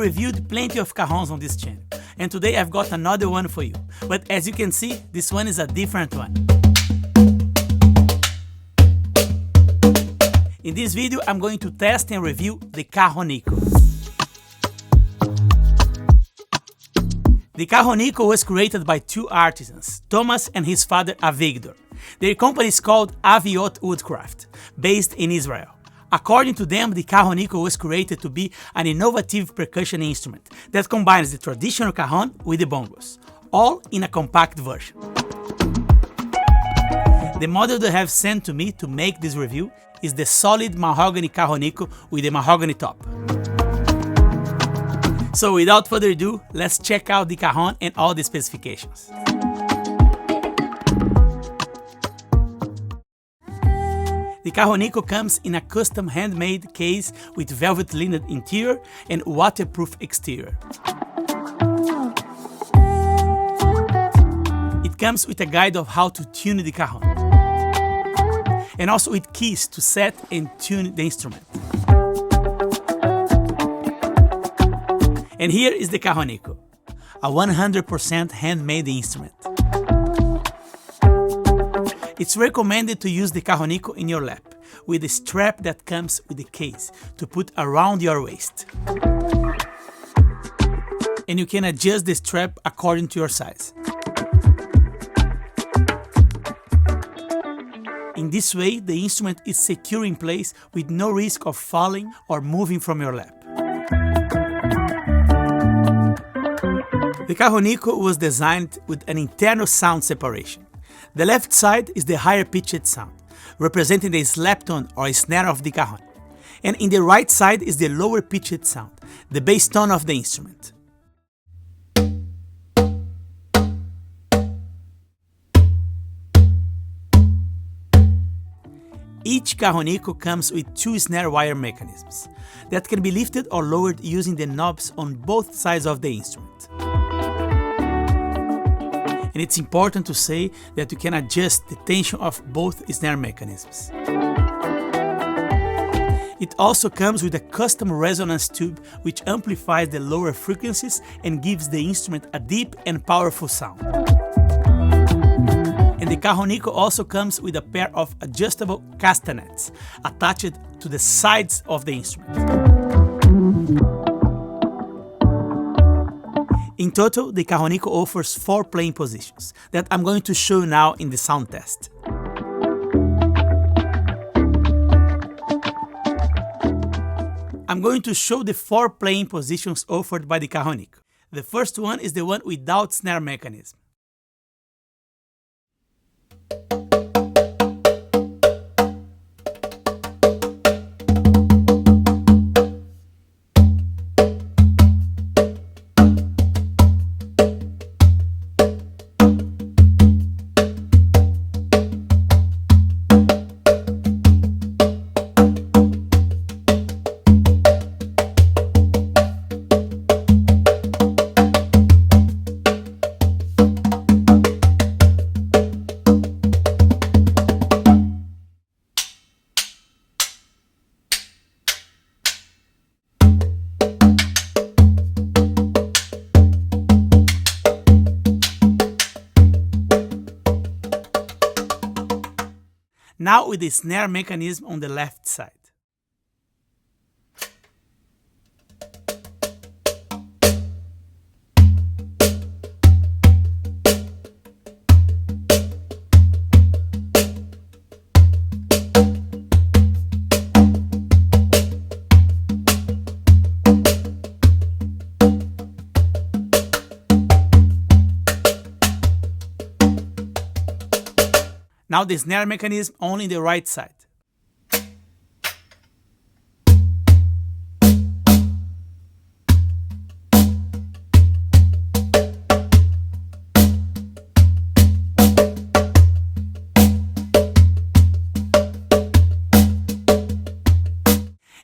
reviewed plenty of cajons on this channel, and today I've got another one for you. But as you can see, this one is a different one. In this video, I'm going to test and review the Cajonico. The Cajonico was created by two artisans, Thomas and his father Avigdor. Their company is called Aviot Woodcraft, based in Israel. According to them, the Cajonico was created to be an innovative percussion instrument that combines the traditional cajon with the bongos, all in a compact version. The model they have sent to me to make this review is the Solid Mahogany Cajonico with a mahogany top. So without further ado, let's check out the cajon and all the specifications. The Cajonico comes in a custom handmade case with velvet linen interior and waterproof exterior. It comes with a guide of how to tune the cajon, and also with keys to set and tune the instrument. And here is the Cajonico, a 100% handmade instrument. It's recommended to use the Cajonico in your lap, with a strap that comes with the case to put around your waist. And you can adjust the strap according to your size. In this way, the instrument is secure in place with no risk of falling or moving from your lap. The Cajonico was designed with an internal sound separation. The left side is the higher pitched sound, representing the slap tone or snare of the cajon. And in the right side is the lower pitched sound, the bass tone of the instrument. Each Cajonico comes with two snare wire mechanisms that can be lifted or lowered using the knobs on both sides of the instrument. And it's important to say that you can adjust the tension of both snare mechanisms. It also comes with a custom resonance tube which amplifies the lower frequencies and gives the instrument a deep and powerful sound. And the Cajonico also comes with a pair of adjustable castanets attached to the sides of the instrument. In total, the Cajonico offers 4 playing positions that I'm going to show you now in the sound test. I'm going to show the 4 playing positions offered by the Cajonico. The first one is the one without snare mechanism. Now with the snare mechanism on the left side. Now the snare mechanism only in the right side.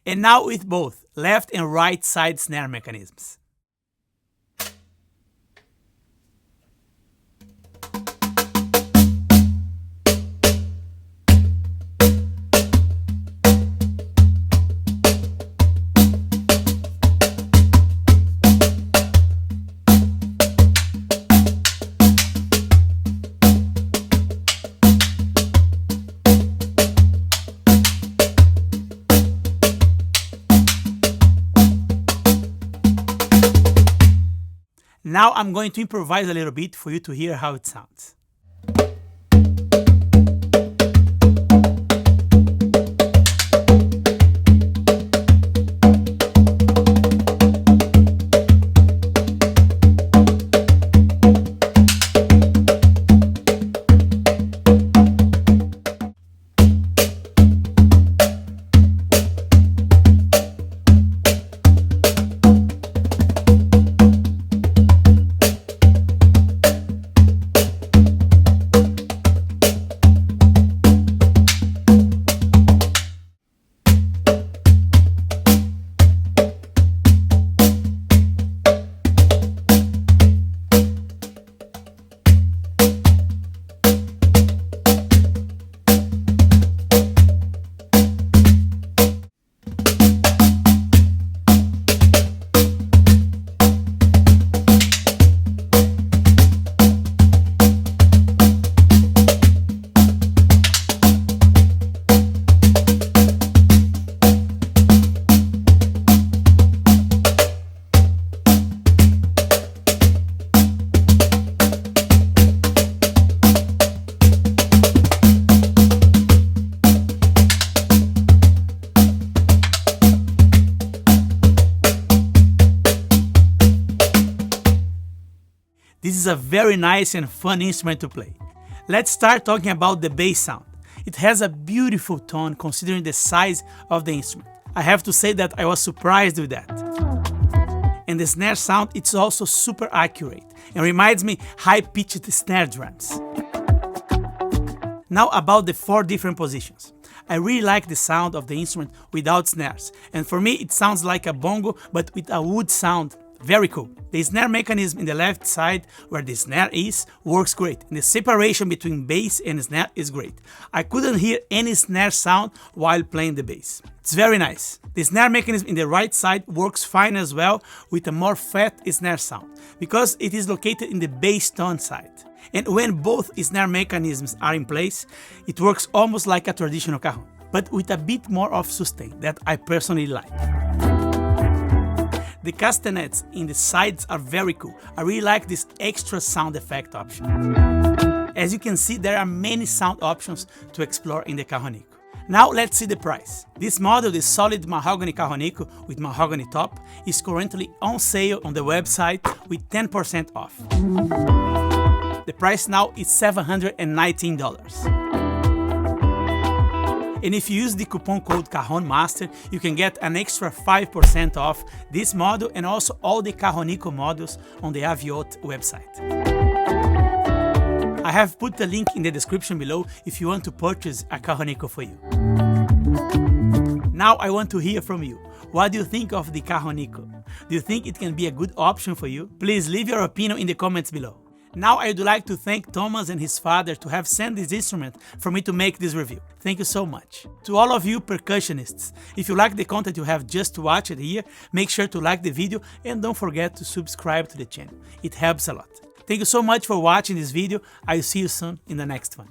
And now with both left and right side snare mechanisms. Now I'm going to improvise a little bit for you to hear how it sounds. This is a very nice and fun instrument to play. Let's start talking about the bass sound. It has a beautiful tone considering the size of the instrument. I have to say that I was surprised with that. And the snare sound, it's also super accurate and reminds me high-pitched snare drums. Now about the 4 different positions. I really like the sound of the instrument without snares, and for me it sounds like a bongo but with a wood sound. Very cool. The snare mechanism in the left side where the snare is works great, and the separation between bass and snare is great. I couldn't hear any snare sound while playing the bass. It's very nice. The snare mechanism in the right side works fine as well with a more fat snare sound because it is located in the bass tone side. And when both snare mechanisms are in place, it works almost like a traditional cajon, but with a bit more of sustain that I personally like. The castanets in the sides are very cool. I really like this extra sound effect option. As you can see, there are many sound options to explore in the Cajonico. Now let's see the price. This model, the Solid Mahogany Cajonico with mahogany top, is currently on sale on the website with 10% off. The price now is $719. And if you use the coupon code CAJONMASTER, you can get an extra 5% off this model and also all the Cajonico models on the Aviot website. I have put the link in the description below if you want to purchase a Cajonico for you. Now I want to hear from you. What do you think of the Cajonico? Do you think it can be a good option for you? Please leave your opinion in the comments below. Now I would like to thank Thomas and his father to have sent this instrument for me to make this review. Thank you so much. To all of you percussionists, if you like the content you have just watched here, make sure to like the video and don't forget to subscribe to the channel. It helps a lot. Thank you so much for watching this video. I'll see you soon in the next one.